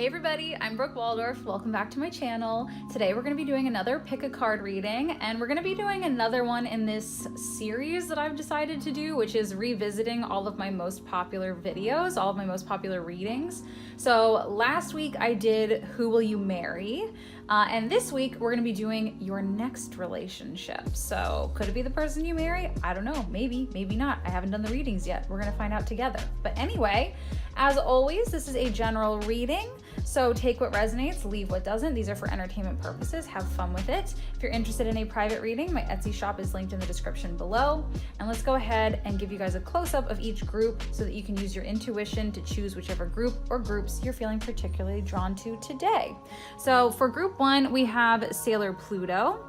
Hey everybody, I'm Brook Waldorf. Welcome back to my channel. Today we're going to be doing another pick a card reading, and we're going to be doing another one in this series that I've decided to do, which is revisiting all of my most popular videos, all of my most popular readings. So last week I did Who Will You Marry? And this week we're going to be doing your next relationship. So could it be the person you marry? I don't know. Maybe, maybe not. I haven't done the readings yet. We're going to find out together. But anyway, as always, this is a general reading. So take what resonates, leave what doesn't. These are for entertainment purposes. Have fun with it. If you're interested in a private reading, my Etsy shop is linked in the description below. And let's go ahead and give you guys a close-up of each group so that you can use your intuition to choose whichever group or groups you're feeling particularly drawn to today. So for group one, we have Sailor Pluto.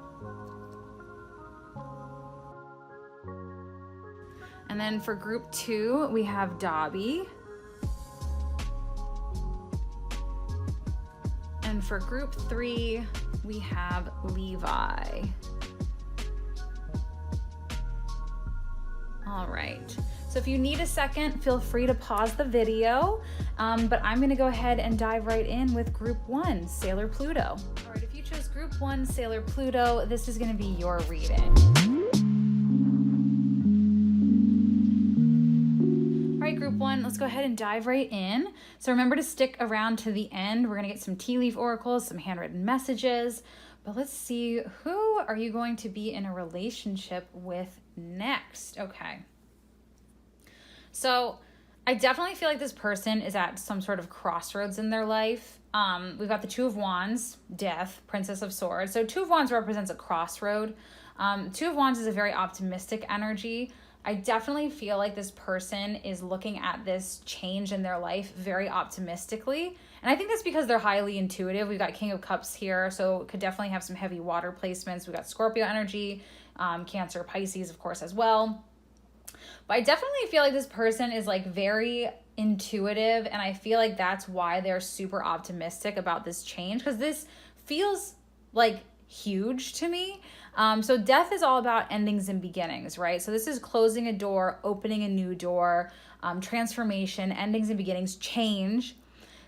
And then for group two, we have Dabi. And for group three, we have Levi. All right, so if you need a second, feel free to pause the video, but I'm gonna go ahead and dive right in with group one, Sailor Pluto. All right, if you chose group one, Sailor Pluto, this is gonna be your reading. All right, group one, let's go ahead and dive right in. So remember to stick around to the end. We're gonna get some tea leaf oracles, some handwritten messages, but let's see, who are you going to be in a relationship with next? Okay. So I definitely feel like this person is at some sort of crossroads in their life. We've got the Two of Wands, Death, Princess of Swords. So Two of Wands represents a crossroad. Two of Wands is a very optimistic energy. I definitely feel like this person is looking at this change in their life very optimistically. And I think that's because they're highly intuitive. We've got King of Cups here, so it could definitely have some heavy water placements. We've got Scorpio energy, Cancer, Pisces, of course, as well. But I definitely feel like this person is like very intuitive, and I feel like that's why they're super optimistic about this change, because this feels like huge to me. So death is all about endings and beginnings, right? So this is closing a door, opening a new door, transformation, endings and beginnings, change.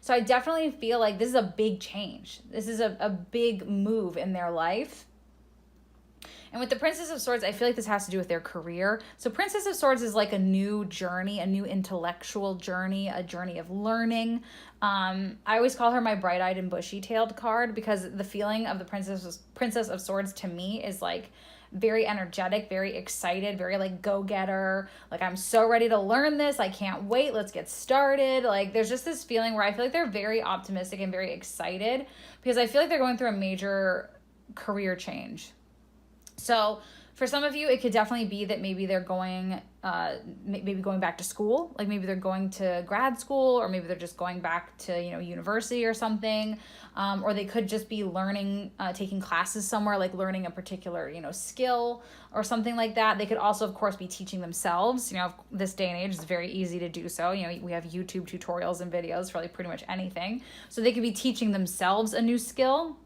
So I definitely feel like this is a big change. This is a big move in their life. And with the Princess of Swords, I feel like this has to do with their career. So Princess of Swords is like a new journey, a new intellectual journey, a journey of learning. I always call her my bright-eyed and bushy-tailed card, because the feeling of the Princess of Swords to me is like very energetic, very excited, very like go-getter. Like, I'm so ready to learn this. I can't wait. Let's get started. Like, there's just this feeling where I feel like they're very optimistic and very excited, because I feel like they're going through a major career change. So for some of you, it could definitely be that maybe they're going, maybe going back to school, like maybe they're going to grad school, or maybe they're just going back to, university or something. Or they could just be learning, taking classes somewhere, like learning a particular, skill or something like that. They could also, of course, be teaching themselves. This day and age is very easy to do so. We have YouTube tutorials and videos for like pretty much anything. So they could be teaching themselves a new skill.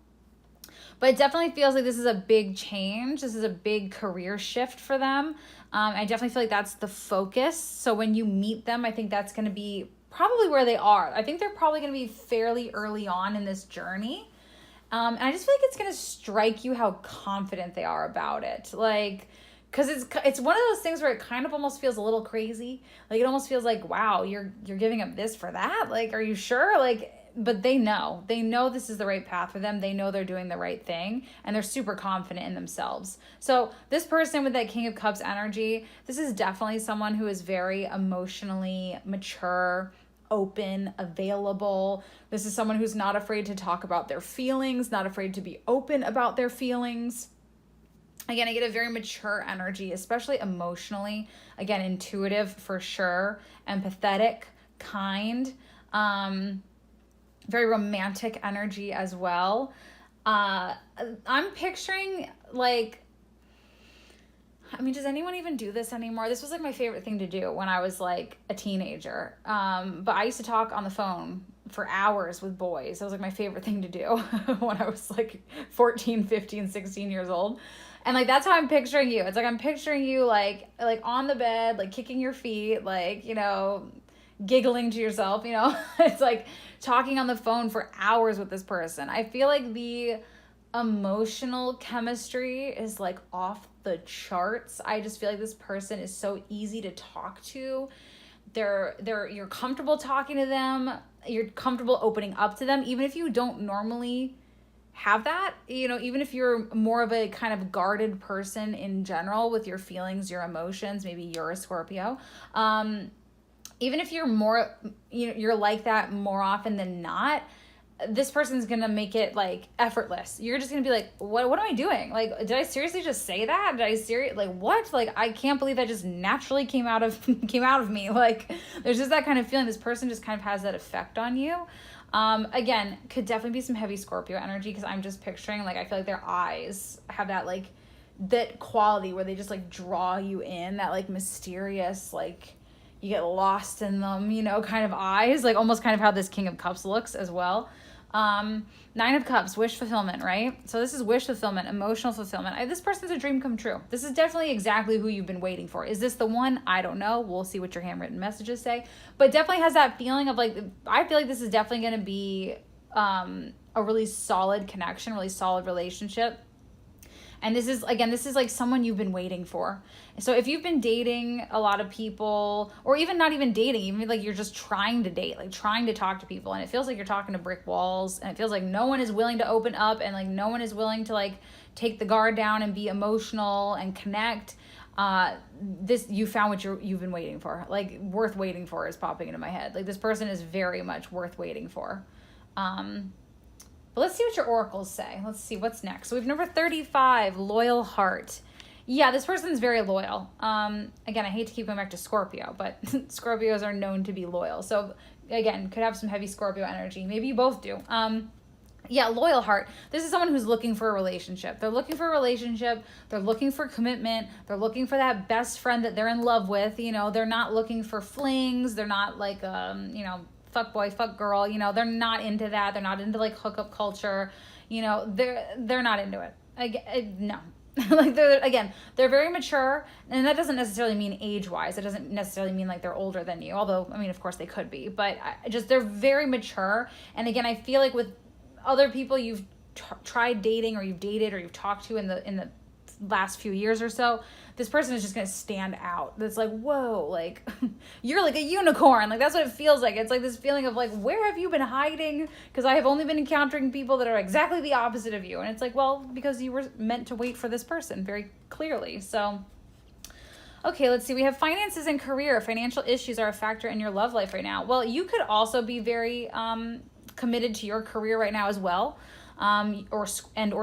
But it definitely feels like this is a big change. This is a big career shift for them. I definitely feel like that's the focus. So when you meet them, I think that's going to be probably where they are. I think they're probably going to be fairly early on in this journey. And I just feel like it's going to strike you how confident they are about it. Like, because it's one of those things where it kind of almost feels a little crazy. Like, it almost feels like, wow, you're giving up this for that? Like, are you sure? Like, but they know this is the right path for them. They know they're doing the right thing, and they're super confident in themselves. So this person with that King of Cups energy, this is definitely someone who is very emotionally mature, open, available. This is someone who's not afraid to talk about their feelings, not afraid to be open about their feelings. Again, I get a very mature energy, especially emotionally. Again, intuitive for sure, empathetic, kind, very romantic energy as well. I'm picturing like, does anyone even do this anymore? This was like my favorite thing to do when I was like a teenager. But I used to talk on the phone for hours with boys. That was like my favorite thing to do when I was like 14, 15, 16 years old. And like, that's how I'm picturing you. It's like, I'm picturing you like on the bed, like kicking your feet, like, giggling to yourself, you know. It's like talking on the phone for hours with this person. I feel like the emotional chemistry is like off the charts. I just feel like this person is so easy to talk to. You're comfortable talking to them. You're comfortable opening up to them, even if you don't normally have that, you know, even if you're more of a kind of guarded person in general with your feelings, your emotions, maybe you're a Scorpio. Even if you're more, you know, you're like that more often than not, this person's gonna make it like effortless. You're just gonna be like, what am I doing? Like, did I seriously just say that? Like what? Like, I can't believe that just naturally came out of me. Like, there's just that kind of feeling. This person just kind of has that effect on you. Again, could definitely be some heavy Scorpio energy, because I'm just picturing, like, I feel like their eyes have that, like, that quality where they just, like, draw you in, that, like, mysterious, like, you get lost in them, you know, kind of eyes, like, almost kind of how this King of Cups looks as well. Nine of Cups, wish fulfillment, right? So this is wish fulfillment, emotional fulfillment. This person's a dream come true. This is definitely exactly who you've been waiting for. Is this the one? I don't know. We'll see what your handwritten messages say. But definitely has that feeling of, like, I feel like this is definitely going to be a really solid connection, really solid relationship. And this is like someone you've been waiting for. So if you've been dating a lot of people, or even not even dating, even like you're just trying to date, like trying to talk to people, and it feels like you're talking to brick walls, and it feels like no one is willing to open up, and like no one is willing to like take the guard down and be emotional and connect, you found what you've been waiting for. Like, worth waiting for is popping into my head. Like, this person is very much worth waiting for. But let's see what your oracles say. Let's see what's next. So we have number 35, loyal heart. Yeah, this person's very loyal. Again, I hate to keep going back to Scorpio, but Scorpios are known to be loyal. So again, could have some heavy Scorpio energy. Maybe you both do. Yeah, loyal heart. This is someone who's looking for a relationship. They're looking for a relationship. They're looking for commitment. They're looking for that best friend that they're in love with. You know, they're not looking for flings. They're not like, you know, fuck boy, fuck girl, you know, they're not into that. They're not into like hookup culture, you know, they're not into it. No. Like, they're very mature, and that doesn't necessarily mean age-wise. It doesn't necessarily mean like they're older than you, although, I mean, of course they could be, but they're very mature. And again, I feel like with other people you've tried dating, or you've dated, or you've talked to in the last few years or so, this person is just going to stand out. That's like, whoa, like, you're like a unicorn. Like, that's what it feels like. It's like this feeling of like, where have you been hiding? Because I have only been encountering people that are exactly the opposite of you. And it's like, well, because you were meant to wait for this person very clearly. So, okay, let's see. We have finances and career. Financial issues are a factor in your love life right now. Well, you could also be very committed to your career right now as well. Or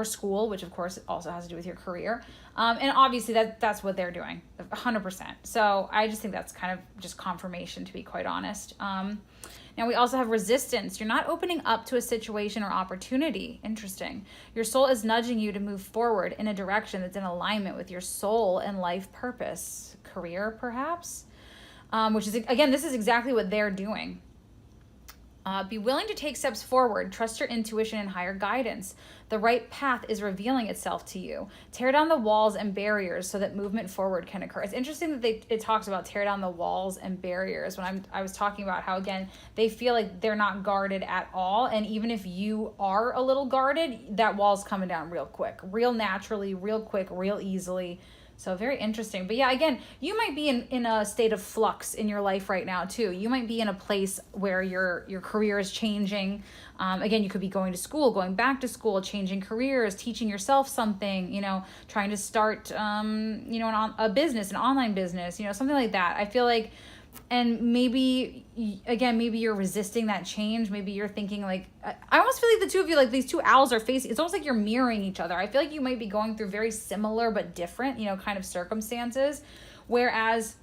school, which of course also has to do with your career. And obviously that's what they're doing, 100%. So I just think that's kind of just confirmation, to be quite honest. Now we also have resistance. You're not opening up to a situation or opportunity. Interesting. Your soul is nudging you to move forward in a direction that's in alignment with your soul and life purpose. Career, perhaps? Which is, again, this is exactly what they're doing. Be willing to take steps forward. Trust your intuition and higher guidance. The right path is revealing itself to you. Tear down the walls and barriers so that movement forward can occur. It's interesting that it talks about tear down the walls and barriers when I was talking about how, again, they feel like they're not guarded at all. And even if you are a little guarded, that wall's coming down real quick, real naturally, real quick, real easily. So very interesting. But yeah, again, you might be in a state of flux in your life right now too. You might be in a place where your career is changing. Again, you could be going to school, going back to school, changing careers, teaching yourself something, you know, trying to start, you know, a business, an online business, you know, something like that. I feel like, and maybe, again, maybe you're resisting that change. Maybe you're thinking like, I almost feel like the two of you, like these two owls are facing, it's almost like you're mirroring each other. I feel like you might be going through very similar but different, you know, kind of circumstances. Whereas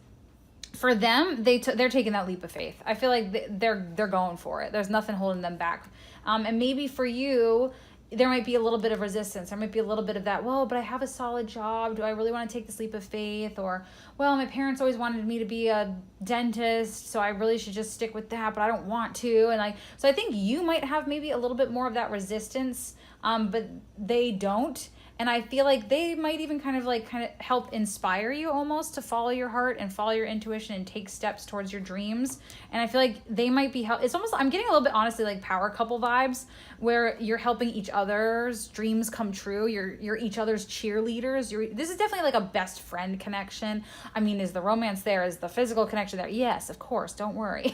for them, they're taking that leap of faith. I feel like they're going for it. There's nothing holding them back. And maybe for you, there might be a little bit of resistance. There might be a little bit of that, well, but I have a solid job. Do I really want to take this leap of faith? Or, well, my parents always wanted me to be a dentist, so I really should just stick with that, but I don't want to. And like, so I think you might have maybe a little bit more of that resistance, but they don't. And I feel like they might even kind of help inspire you almost to follow your heart and follow your intuition and take steps towards your dreams. And I feel like they might be it's almost, I'm getting a little bit honestly like power couple vibes, where you're helping each other's dreams come true. You're each other's cheerleaders. This is definitely like a best friend connection. I mean, is the romance there? Is the physical connection there? Yes, of course, don't worry.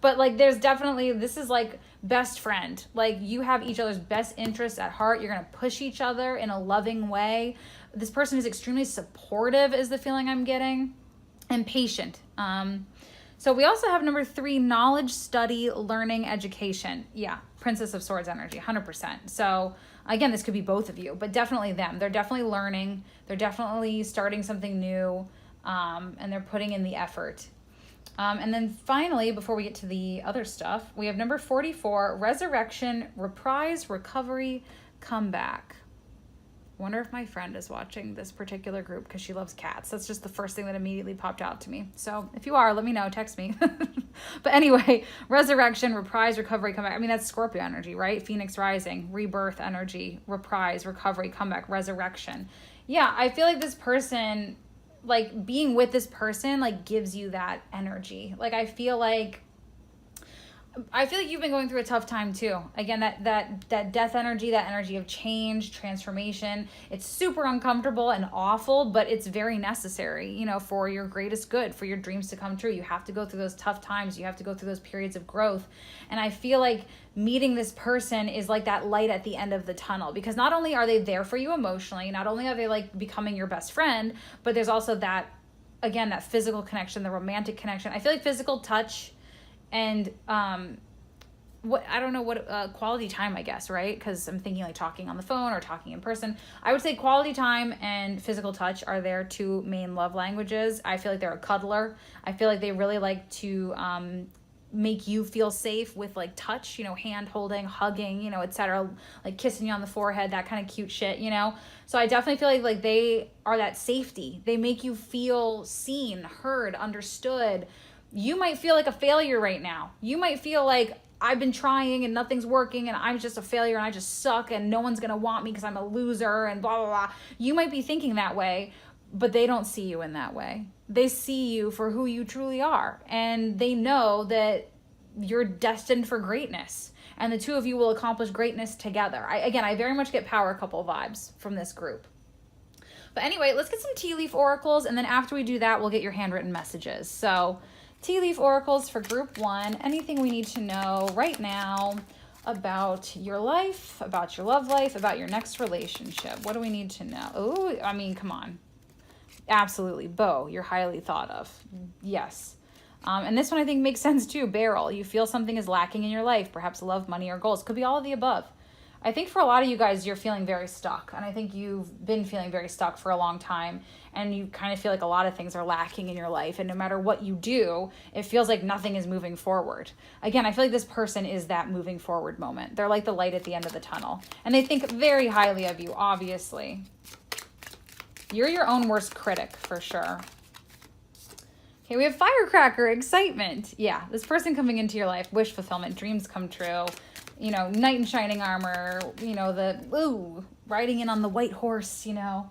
But like there's definitely, this is like best friend. Like you have each other's best interests at heart. You're going to push each other in a loving way. This person is extremely supportive is the feeling I'm getting, and patient. So we also have number 3, knowledge, study, learning, education. Yeah, Princess of Swords energy, 100%. So again, this could be both of you, but definitely them. They're definitely learning. They're definitely starting something new, and they're putting in the effort. And then finally, before we get to the other stuff, we have number 44, resurrection, reprise, recovery, comeback. Wonder if my friend is watching this particular group because she loves cats. That's just the first thing that immediately popped out to me. So if you are, let me know, text me. But anyway, resurrection, reprise, recovery, comeback. I mean, that's Scorpio energy, right? Phoenix rising, rebirth energy, reprise, recovery, comeback, resurrection. Yeah, I feel like this person, like being with this person, like gives you that energy. Like I feel like you've been going through a tough time too. Again, that death energy, that energy of change, transformation. It's super uncomfortable and awful, but it's very necessary, you know, for your greatest good, for your dreams to come true. You have to go through those tough times. You have to go through those periods of growth. And I feel like meeting this person is like that light at the end of the tunnel, because not only are they there for you emotionally, not only are they like becoming your best friend, but there's also that, again, that physical connection, the romantic connection. I feel like physical touch and quality time, I guess, right? Because I'm thinking like talking on the phone or talking in person. I would say quality time and physical touch are their 2 main love languages. I feel like they're a cuddler. I feel like they really like to make you feel safe with like touch, you know, hand holding, hugging, you know, etc., like kissing you on the forehead, that kind of cute shit, you know. So I definitely feel like they are that safety. They make you feel seen, heard, understood. You might feel like a failure right now. You might feel like I've been trying and nothing's working and I'm just a failure and I just suck and no one's going to want me because I'm a loser and blah, blah, blah. You might be thinking that way, but they don't see you in that way. They see you for who you truly are. And they know that you're destined for greatness. And the 2 of you will accomplish greatness together. I very much get power couple vibes from this group. But anyway, let's get some tea leaf oracles. And then after we do that, we'll get your handwritten messages. So tea leaf oracles for group 1. Anything we need to know right now about your life, about your love life, about your next relationship. What do we need to know? Oh, I mean, come on. Absolutely. Bo, you're highly thought of. Yes. And this one I think makes sense too. Beryl, you feel something is lacking in your life, perhaps love, money, or goals. Could be all of the above. I think for a lot of you guys, you're feeling very stuck. And I think you've been feeling very stuck for a long time. And you kind of feel like a lot of things are lacking in your life. And no matter what you do, it feels like nothing is moving forward. Again, I feel like this person is that moving forward moment. They're like the light at the end of the tunnel. And they think very highly of you, obviously. You're your own worst critic, for sure. Okay, we have firecracker, excitement. Yeah, this person coming into your life, wish fulfillment, dreams come true. You know, knight in shining armor, you know, riding in on the white horse, you know.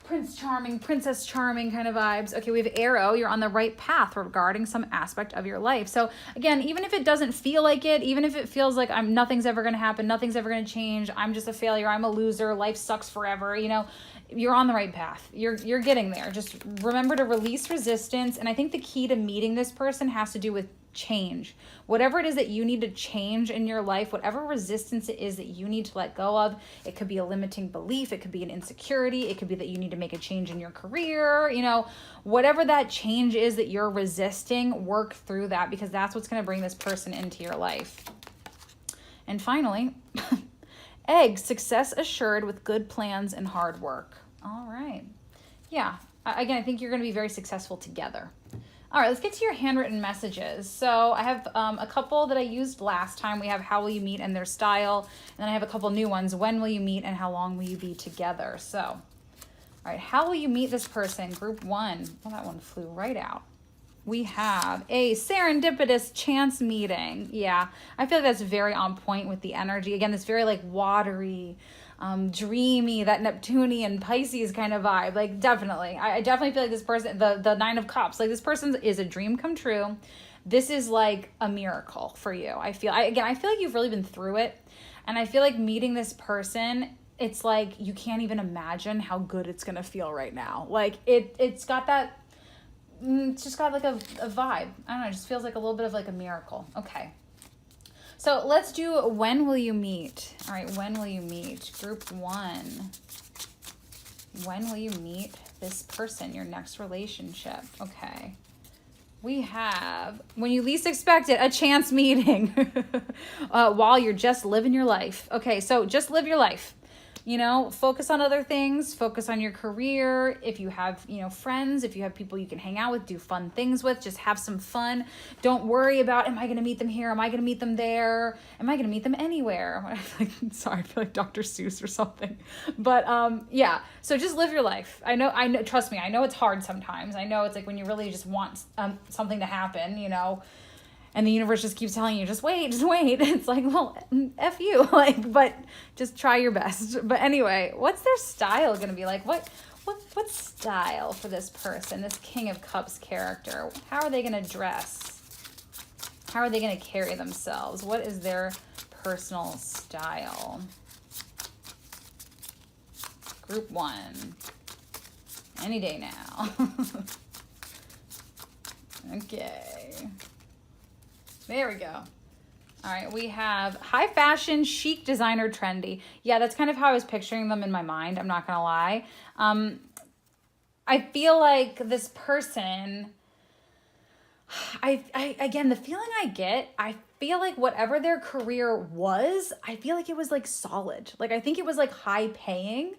Prince Charming, Princess Charming kind of vibes. Okay, we have arrow. You're on the right path regarding some aspect of your life. So again, even if it doesn't feel like it, even if it feels like nothing's ever going to happen, nothing's ever going to change, I'm just a failure, I'm a loser, life sucks forever, you know, you're on the right path. You're getting there. Just remember to release resistance. And I think the key to meeting this person has to do with change. Whatever it is that you need to change in your life, whatever resistance it is that you need to let go of, it could be a limiting belief, it could be an insecurity, it could be that you need to make a change in your career, you know, whatever that change is that you're resisting, work through that, because that's what's going to bring this person into your life. And finally, egg, success assured with good plans and hard work. All right. Yeah. Again, I think you're going to be very successful together. All right, let's get to your handwritten messages. So I have a couple that I used last time. We have how will you meet and their style. And then I have a couple new ones. When will you meet and how long will you be together? So, all right, how will you meet this person? Group 1. Well, that one flew right out. we have a serendipitous chance meeting. Yeah, I feel like that's very on point with the energy. Again, this very like watery, dreamy, that Neptunian Pisces kind of vibe. Like definitely, I definitely feel like this person, the Nine of Cups, like this person is a dream come true. This is like a miracle for you. I feel like you've really been through it. And I feel like meeting this person, it's like you can't even imagine how good it's going to feel right now. Like it's got that, it's just got like a vibe. I don't know, it just feels like a little bit of like a miracle. Okay. So let's do when will you meet? All right, when will you meet? Group 1. When will you meet this person, your next relationship? Okay. We have, when you least expect it, a chance meeting while you're just living your life. Okay, so just live your life. You know, focus on other things, focus on your career. If you have, you know, friends, if you have people you can hang out with, do fun things with, just have some fun. Don't worry about, am I going to meet them here? Am I going to meet them there? Am I going to meet them anywhere? Sorry, I feel like Dr. Seuss or something. But yeah, so just live your life. I know, trust me, I know it's hard sometimes. I know it's like when you really just want something to happen, you know, and the universe just keeps telling you, just wait. It's like, well, F you, like, but just try your best. But anyway, what's their style going to be like? What style for this person, this King of Cups character? How are they going to dress? How are they going to carry themselves? What is their personal style? Group 1. Any day now. Okay. There we go. All right, we have high fashion, chic, designer, trendy. Yeah, that's kind of how I was picturing them in my mind. I'm not going to lie. I feel like this person, again, the feeling I get, I feel like whatever their career was, I feel like it was like solid. Like, I think it was like high paying.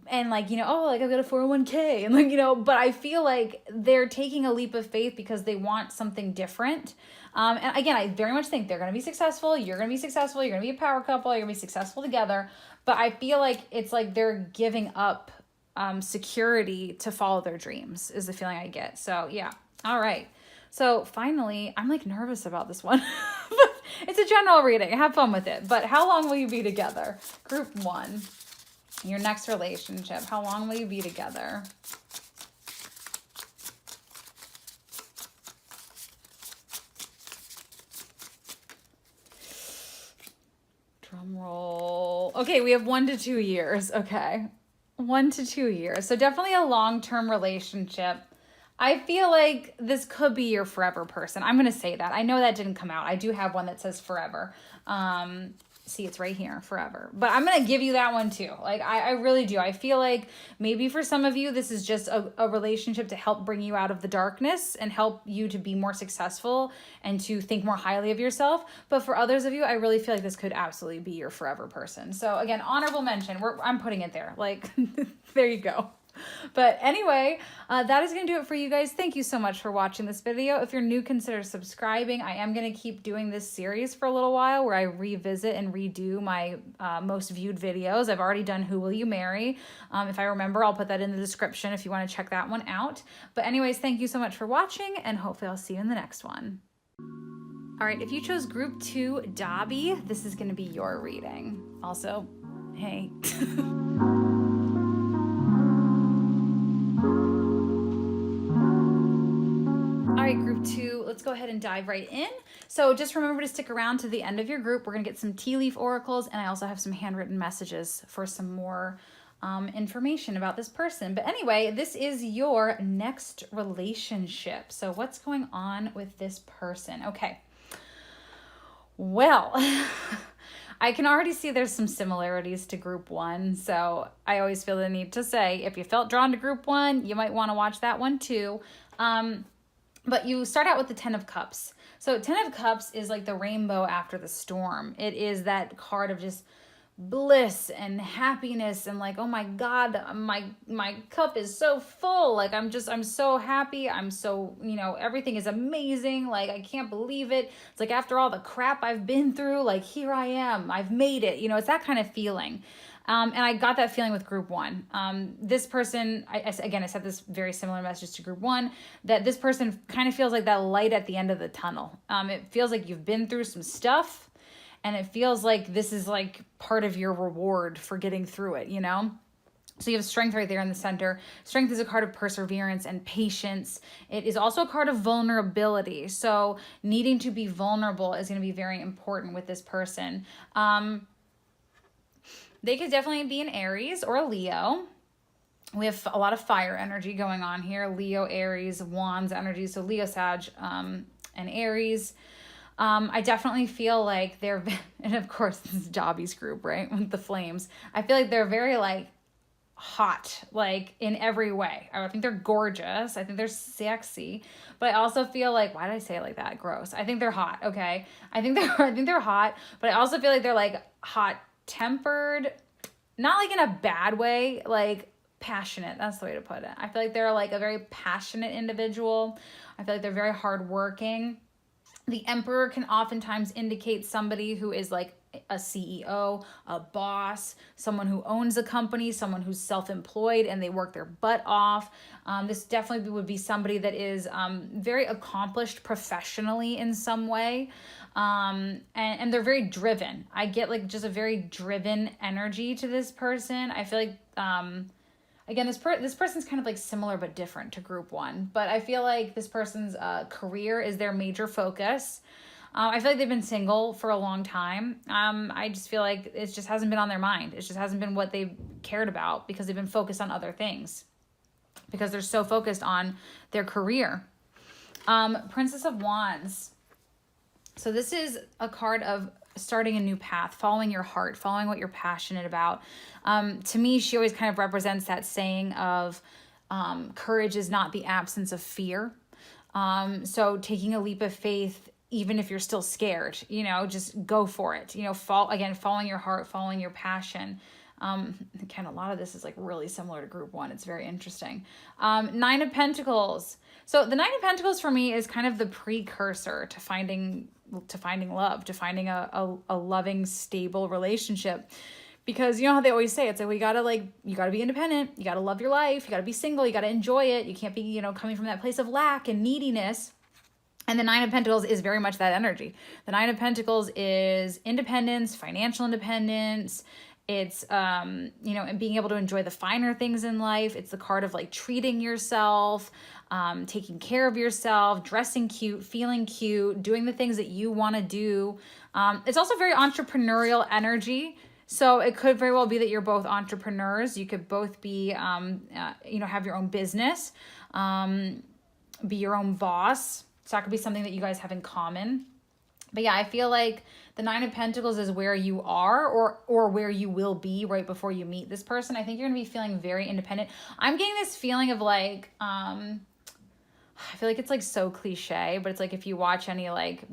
And like, you know, oh, like I've got a 401k and like, you know, but I feel like they're taking a leap of faith because they want something different. And again, I very much think they're going to be successful. You're going to be successful. You're going to be a power couple. You're going to be successful together. But I feel like it's like they're giving up security to follow their dreams is the feeling I get. So yeah. All right. So finally, I'm like nervous about this one. It's a general reading. Have fun with it. But how long will you be together? Group 1. Your next relationship. How long will you be together? Drum roll. Okay, we have 1 to 2 years. Okay. 1 to 2 years. So definitely a long-term relationship. I feel like this could be your forever person. I'm going to say that. I know that didn't come out. I do have one that says forever. See, it's right here, forever. But I'm going to give you that one too. Like, I really do. I feel like maybe for some of you, this is just a relationship to help bring you out of the darkness and help you to be more successful and to think more highly of yourself. But for others of you, I really feel like this could absolutely be your forever person. So again, honorable mention. I'm putting it there. Like, there you go. But anyway, that is going to do it for you guys. Thank you so much for watching this video. If you're new, consider subscribing. I am going to keep doing this series for a little while where I revisit and redo my most viewed videos. I've already done Who Will You Marry? If I remember, I'll put that in the description if you want to check that one out. But anyways, thank you so much for watching, and hopefully I'll see you in the next one. All right, if you chose Group 2, Dabi, this is going to be your reading. Also, hey. Group 2, let's go ahead and dive right in. So just remember to stick around to the end of your group. We're going to get some tea leaf oracles, and I also have some handwritten messages for some more information about this person. But anyway, this is your next relationship. So what's going on with this person? Okay. Well, I can already see there's some similarities to Group 1. So I always feel the need to say, if you felt drawn to Group 1, you might want to watch that one too. But you start out with the 10 of Cups. So 10 of Cups is like the rainbow after the storm. It is that card of just bliss and happiness and like, oh my God, my cup is so full. Like I'm so happy. I'm so, everything is amazing. Like I can't believe it. It's like after all the crap I've been through, like here I am. I've made it. It's that kind of feeling. And I got that feeling with group one. This person, I said this very similar message to group one, that this person kind of feels like that light at the end of the tunnel. It feels like you've been through some stuff, and it feels like this is like part of your reward for getting through it, So you have strength right there in the center. Strength is a card of perseverance and patience. It is also a card of vulnerability. So needing to be vulnerable is going to be very important with this person. They could definitely be an Aries or a Leo. We have a lot of fire energy going on here. Leo, Aries, Wands energy. So Leo, Sag, and Aries. I definitely feel like they're, and of course this is Dabi's group, right? With the flames. I feel like they're very like hot, like in every way. I think they're gorgeous. I think they're sexy, but I also feel like, why did I say it like that? Gross. I think they're hot. Okay. I think they're hot, but I also feel like they're like hot tempered, not like in a bad way, like passionate. That's the way to put it. I feel like they're like a very passionate individual. I feel like they're very hardworking. The Emperor can oftentimes indicate somebody who is like a CEO, a boss, someone who owns a company, someone who's self-employed and they work their butt off. This definitely would be somebody that is very accomplished professionally in some way. And they're very driven. I get like just a very driven energy to this person. I feel like, again, this person's kind of like similar but different to group one, but I feel like this person's career is their major focus. I feel like they've been single for a long time. I just feel like it just hasn't been on their mind. It just hasn't been what they've cared about because they've been focused on other things, because they're so focused on their career. Princess of Wands. So this is a card of starting a new path, following your heart, following what you're passionate about. To me, she always kind of represents that saying of courage is not the absence of fear. So taking a leap of faith, even if you're still scared, just go for it. Following your heart, following your passion. Again, a lot of this is like really similar to group one. It's very interesting. Nine of Pentacles. So the Nine of Pentacles for me is kind of the precursor to finding love, to finding a loving, stable relationship. Because you know how they always say, it's like, you gotta be independent, you gotta love your life, you gotta be single, you gotta enjoy it. You can't be, coming from that place of lack and neediness. And the Nine of Pentacles is very much that energy. The Nine of Pentacles is independence, financial independence. It's, and being able to enjoy the finer things in life. It's the card of like treating yourself, taking care of yourself, dressing cute, feeling cute, doing the things that you want to do. It's also very entrepreneurial energy. So it could very well be that you're both entrepreneurs. You could both be, have your own business, be your own boss. So that could be something that you guys have in common. But yeah, I feel like the Nine of Pentacles is where you are or where you will be right before you meet this person. I think you're going to be feeling very independent. I'm getting this feeling of like, I feel like it's like so cliche, but it's like if you watch any like,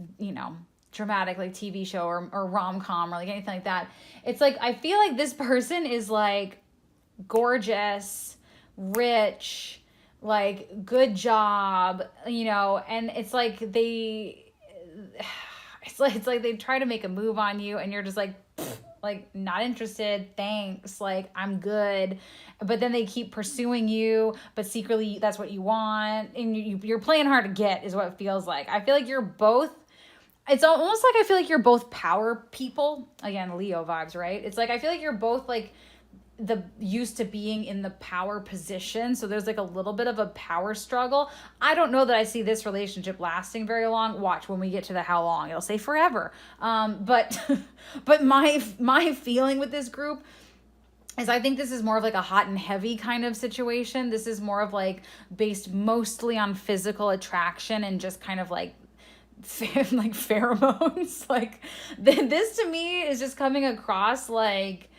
dramatic like TV show or rom-com or like anything like that, it's like I feel like this person is like gorgeous, rich, like good job, and it's like it's like they try to make a move on you and you're just like not interested, thanks, like I'm good. But then they keep pursuing you, but secretly that's what you want, and you're playing hard to get is what it feels like. I feel like you're both, it's almost like I feel like you're both power people. Again, Leo vibes, right? It's like I feel like you're both like used to being in the power position. So there's like a little bit of a power struggle. I don't know that I see this relationship lasting very long. Watch when we get to the how long, it'll say forever. But my feeling with this group is I think this is more of like a hot and heavy kind of situation. This is more of like based mostly on physical attraction and just kind of like pheromones. Like this to me is just coming across like,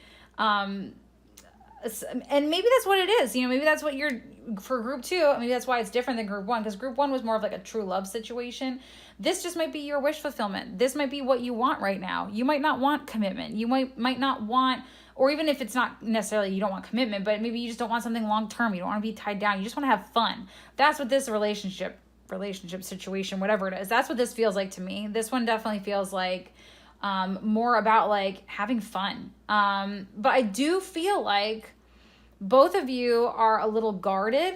And maybe that's what it is. You know, maybe that's what you're for group 2. Maybe that's why it's different than group 1, because group 1 was more of like a true love situation. This just might be your wish fulfillment. This might be what you want right now. You might not want commitment. You might not want, or even if it's not necessarily you don't want commitment, but maybe you just don't want something long term. You don't want to be tied down. You just want to have fun. That's what this relationship situation, whatever it is, that's what this feels like to me. This one definitely feels like more about like having fun. But I do feel like both of you are a little guarded,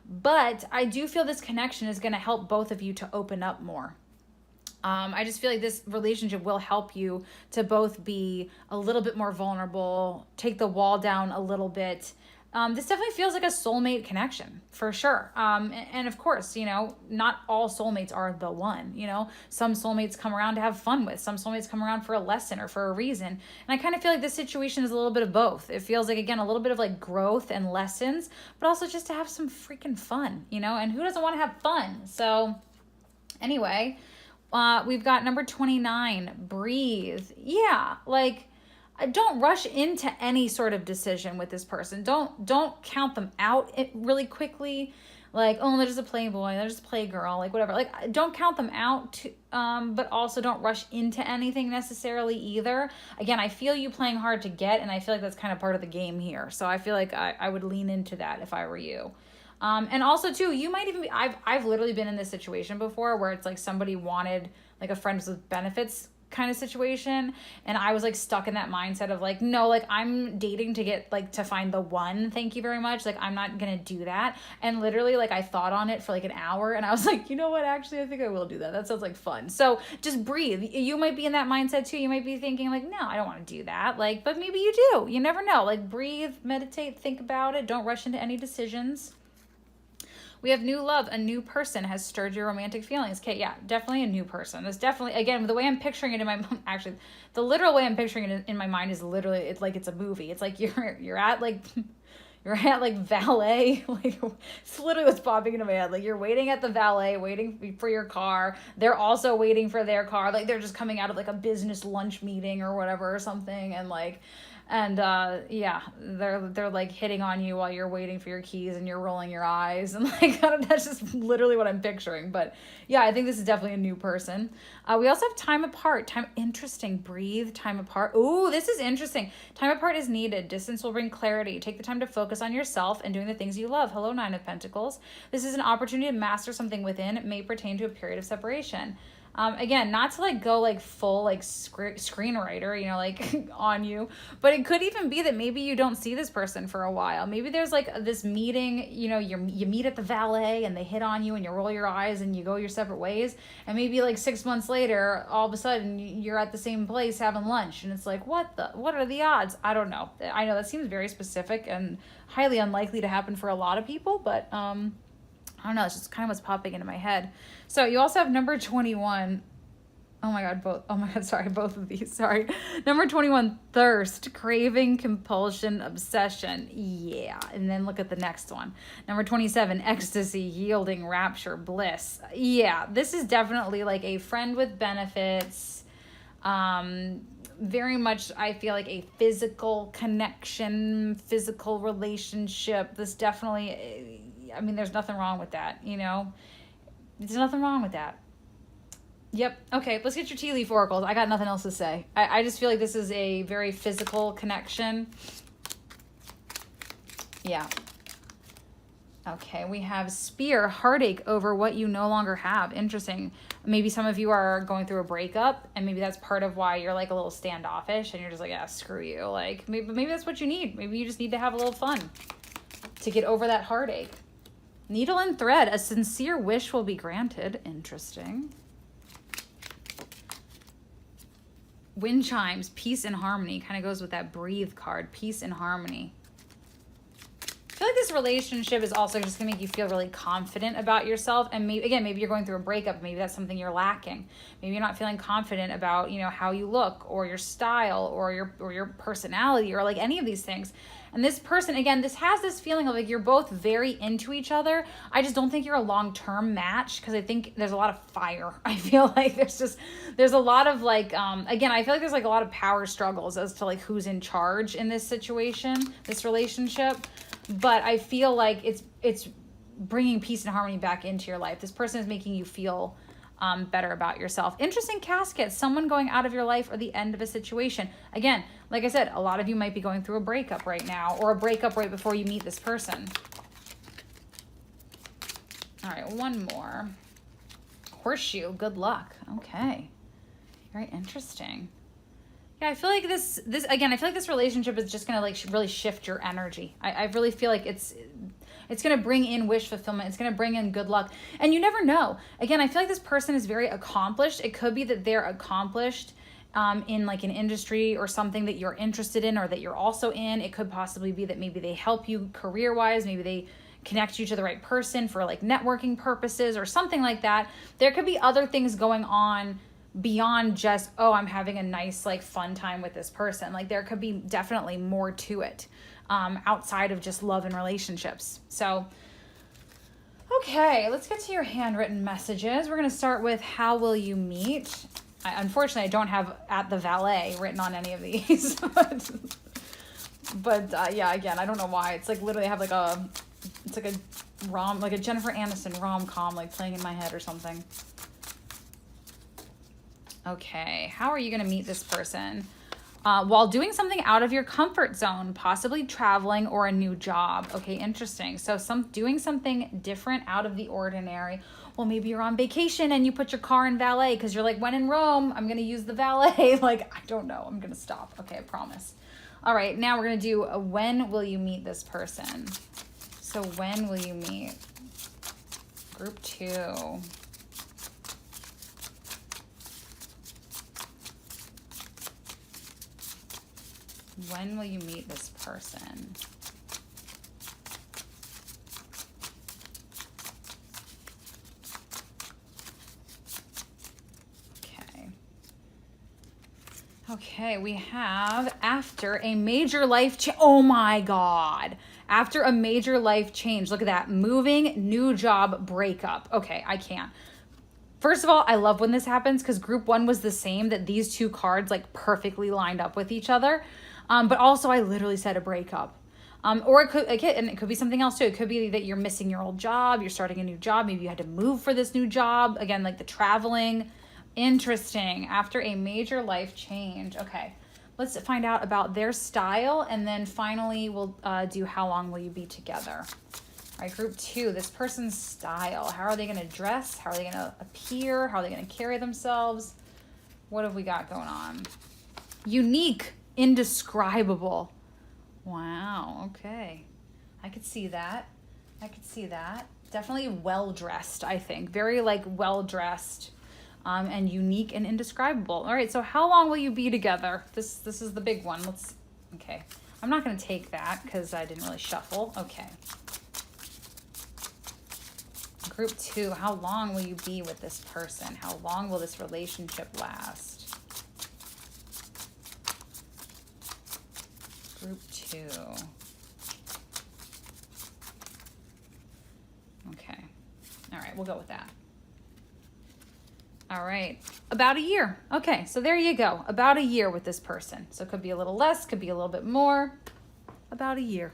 but I do feel this connection is going to help both of you to open up more. I just feel like this relationship will help you to both be a little bit more vulnerable, take the wall down a little bit. This definitely feels like a soulmate connection for sure. And of course, you know, not all soulmates are the one, you know, some soulmates come around to have fun with, some soulmates come around for a lesson or for a reason. And I kind of feel like this situation is a little bit of both. It feels like, again, a little bit of like growth and lessons, but also just to have some freaking fun, you know, and who doesn't want to have fun? So anyway, we've got number 29, breathe. Yeah. Like, don't rush into any sort of decision with this person. Don't count them out really quickly. Like, oh, they're just a playboy, they're just a playgirl, like whatever. Like, don't count them out, but also don't rush into anything necessarily either. Again, I feel you playing hard to get, and I feel like that's kind of part of the game here. So I feel like I would lean into that if I were you. And also too, you might even be, I've literally been in this situation before where it's like somebody wanted like a friends with benefits kind of situation, and I was like stuck in that mindset of like, no, like I'm dating to get like to find the one, thank you very much, like I'm not gonna do that. And literally like I thought on it for like an hour, and I was like, you know what, actually I think I will do that sounds like fun. So just breathe. You might be in that mindset too. You might be thinking like, no, I don't want to do that, like, but maybe you do. You never know. Like, breathe, meditate, think about it, don't rush into any decisions. We have new love. A new person has stirred your romantic feelings. Okay, yeah, definitely a new person. It's definitely, again, the way I'm picturing it in my, actually, the literal way I'm picturing it in my mind is literally, it's like it's a movie. It's like you're at like valet, like it's literally what's popping into my head. Like, you're waiting at the valet, waiting for your car. They're also waiting for their car. Like, they're just coming out of like a business lunch meeting or whatever or something, and like, and yeah, they're like hitting on you while you're waiting for your keys, and you're rolling your eyes, and like that's just literally what I'm picturing. But yeah, I think this is definitely a new person. We also have time apart. Interesting. Breathe. Time apart. Ooh, this is interesting. Time apart is needed. Distance will bring clarity. Take the time to focus on yourself and doing the things you love. Hello, Nine of Pentacles. This is an opportunity to master something within. It may pertain to a period of separation. Again, not to like go like full like screenwriter, you know, like on you, but it could even be that maybe you don't see this person for a while. Maybe there's like this meeting, you know, you meet at the valet and they hit on you and you roll your eyes and you go your separate ways. And maybe like 6 months later, all of a sudden you're at the same place having lunch, and it's like, what are the odds? I don't know. I know that seems very specific and highly unlikely to happen for a lot of people, but I don't know, it's just kind of what's popping into my head. So you also have number 21. Oh my God, sorry, both of these, sorry. Number 21, thirst, craving, compulsion, obsession. Yeah, and then look at the next one. Number 27, ecstasy, yielding, rapture, bliss. Yeah, this is definitely like a friend with benefits. Very much, I feel like a physical connection, physical relationship. This definitely, I mean, there's nothing wrong with that, you know? There's nothing wrong with that. Yep. Okay, let's get your tea leaf oracles. I got nothing else to say. I just feel like this is a very physical connection. Yeah. Okay, we have spear, heartache over what you no longer have. Interesting. Maybe some of you are going through a breakup, and maybe that's part of why you're like a little standoffish, and you're just like, yeah, screw you. Like, maybe that's what you need. Maybe you just need to have a little fun to get over that heartache. Needle and thread, a sincere wish will be granted. Interesting. Wind chimes, peace and harmony. Kind of goes with that breathe card, peace and harmony. I feel like this relationship is also just gonna make you feel really confident about yourself. And maybe, again, maybe you're going through a breakup. Maybe that's something you're lacking. Maybe you're not feeling confident about, you know, how you look or your style or your personality or like any of these things. And this person, again, this has this feeling of like you're both very into each other. I just don't think you're a long-term match because I think there's a lot of fire. I feel like there's a lot of like, again, I feel like there's like a lot of power struggles as to like who's in charge in this situation, this relationship. But I feel like it's bringing peace and harmony back into your life. This person is making you feel better about yourself. Interesting casket, someone going out of your life or the end of a situation. Again, like I said, a lot of you might be going through a breakup right now or a breakup right before you meet this person. All right, one more. Horseshoe, good luck. Okay, very interesting. Yeah, I feel like this again, I feel like this relationship is just gonna like really shift your energy. I really feel like it's going to bring in wish fulfillment. It's going to bring in good luck. And you never know. Again, I feel like this person is very accomplished. It could be that they're accomplished in like an industry or something that you're interested in or that you're also in. It could possibly be that maybe they help you career-wise. Maybe they connect you to the right person for like networking purposes or something like that. There could be other things going on beyond just, oh, I'm having a nice like fun time with this person. Like there could be definitely more to it. Outside of just love and relationships. So, okay, let's get to your handwritten messages. We're going to start with how will you meet? Unfortunately, I don't have at the valet written on any of these. but yeah, again, I don't know why. It's like literally I have like a Jennifer Aniston rom-com like playing in my head or something. Okay, how are you going to meet this person? While doing something out of your comfort zone, possibly traveling or a new job. Okay, interesting. So doing something different out of the ordinary. Well, maybe you're on vacation and you put your car in valet because you're like, when in Rome, I'm going to use the valet. Like, I don't know. I'm going to stop. Okay, I promise. All right, now we're going to do when will you meet this person? So when will you meet? Group 2. When will you meet this person? Okay. Okay, we have after a major life change. Oh my God. After a major life change. Look at that. Moving, new job, breakup. Okay, I can't. First of all, I love when this happens because group 1 was the same, that these two cards like perfectly lined up with each other. But also I literally said a breakup. Or it could be something else too. It could be that you're missing your old job. You're starting a new job. Maybe you had to move for this new job. Again, like the traveling. Interesting. After a major life change. Okay. Let's find out about their style. And then finally we'll do how long will you be together. All right, group 2, this person's style. How are they going to dress? How are they going to appear? How are they going to carry themselves? What have we got going on? Unique. Indescribable. Wow, okay. I could see that. Definitely well-dressed, I think. Very like well-dressed and unique and indescribable. All right, so how long will you be together? This is the big one. Okay. I'm not going to take that because I didn't really shuffle. Okay. Group 2, how long will you be with this person? How long will this relationship last? Group 2. Okay. All right, we'll go with that. All right. About a year. Okay, so there you go. About a year with this person. So it could be a little less, could be a little bit more. About a year.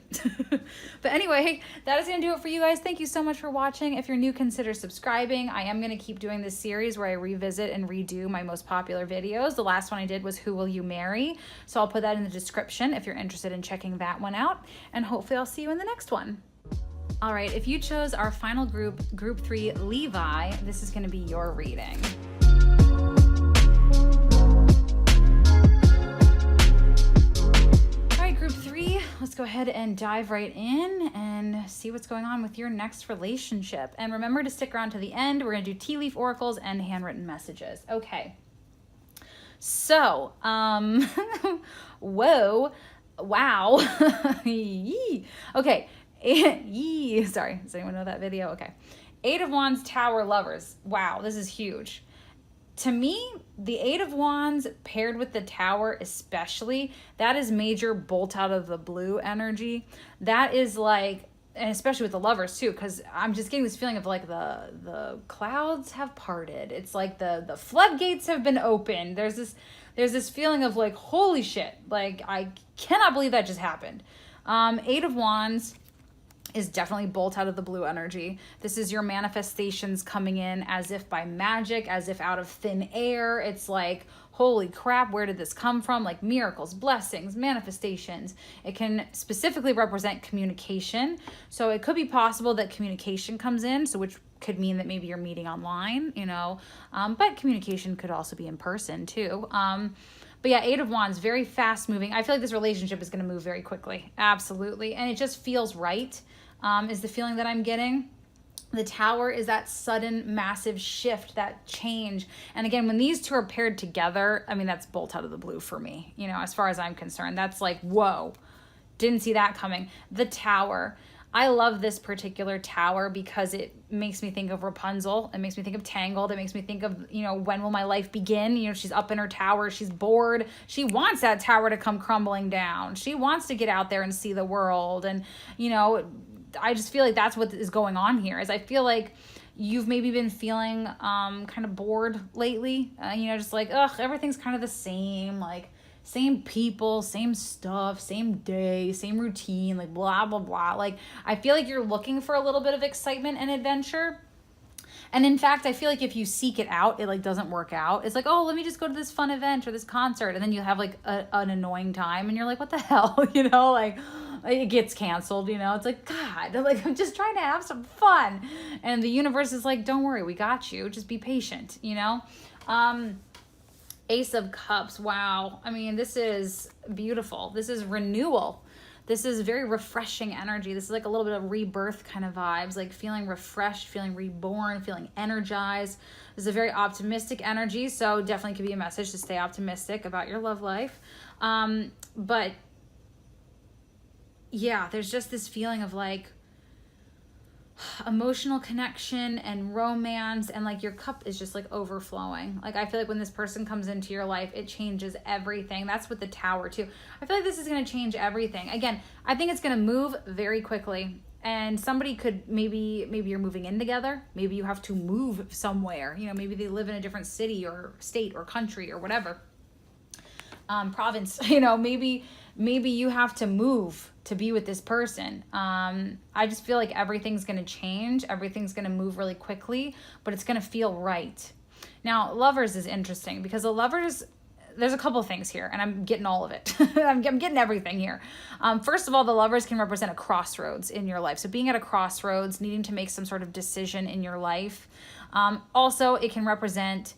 But anyway, that is going to do it for you guys. Thank you so much for watching. If you're new, consider subscribing. I am going to keep doing this series where I revisit and redo my most popular videos. The last one I did was Who Will You Marry? So I'll put that in the description if you're interested in checking that one out. And hopefully I'll see you in the next one. All right, if you chose our final group, Group 3, Levi, this is going to be your reading. Group 3, let's go ahead and dive right in and see what's going on with your next relationship. And remember to stick around to the end. We're going to do tea leaf oracles and handwritten messages. Okay. So, whoa, wow. Okay. Sorry, does anyone know that video? Okay. 8 of Wands, Tower, Lovers. Wow, this is huge. To me, the 8 of Wands paired with the Tower especially, that is major bolt out of the blue energy. That is like, and especially with the Lovers too, because I'm just getting this feeling of like the clouds have parted. It's like the floodgates have been opened. There's this feeling of like, holy shit, like I cannot believe that just happened. 8 of Wands is definitely bolt out of the blue energy. This is your manifestations coming in as if by magic, as if out of thin air. It's like, holy crap, where did this come from? Like miracles, blessings, manifestations. It can specifically represent communication. So it could be possible that communication comes in, so which could mean that maybe you're meeting online, but communication could also be in person too. But yeah, 8 of Wands, very fast moving. I feel like this relationship is going to move very quickly. Absolutely. And it just feels right, is the feeling that I'm getting. The Tower is that sudden, massive shift, that change. And again, when these two are paired together, I mean, that's bolt out of the blue for me, as far as I'm concerned. That's like, whoa, didn't see that coming. The Tower. I love this particular Tower because it makes me think of Rapunzel. It makes me think of Tangled. It makes me think of, when will my life begin? She's up in her tower. She's bored. She wants that tower to come crumbling down. She wants to get out there and see the world. And, I just feel like that's what is going on here. Is I feel like you've maybe been feeling kind of bored lately. Just like, everything's kind of the same. Like, same people, same stuff, same day, same routine, like blah, blah, blah. Like, I feel like you're looking for a little bit of excitement and adventure. And in fact, I feel like if you seek it out, it like doesn't work out. It's like, oh, let me just go to this fun event or this concert. And then you have like an annoying time and you're like, what the hell? Like it gets canceled, it's like, God, like I'm just trying to have some fun. And the universe is like, don't worry, we got you. Just be patient, Ace of Cups. Wow. I mean, this is beautiful. This is renewal. This is very refreshing energy. This is like a little bit of rebirth kind of vibes, like feeling refreshed, feeling reborn, feeling energized. This is a very optimistic energy. So definitely could be a message to stay optimistic about your love life. But yeah, there's just this feeling of like emotional connection and romance, and like your cup is just like overflowing. Like I feel like when this person comes into your life, it changes everything. That's with the Tower too. I feel like this is going to change everything. Again, I think it's going to move very quickly, and somebody could maybe you're moving in together. Maybe you have to move somewhere. Maybe they live in a different city or state or country or whatever. Province, maybe you have to move to be with this person. I just feel like everything's going to change. Everything's going to move really quickly, but it's going to feel right. Now, Lovers is interesting because the Lovers, there's a couple of things here, and I'm getting all of it. I'm getting everything here. First of all, the Lovers can represent a crossroads in your life. So being at a crossroads, needing to make some sort of decision in your life. Also, it can represent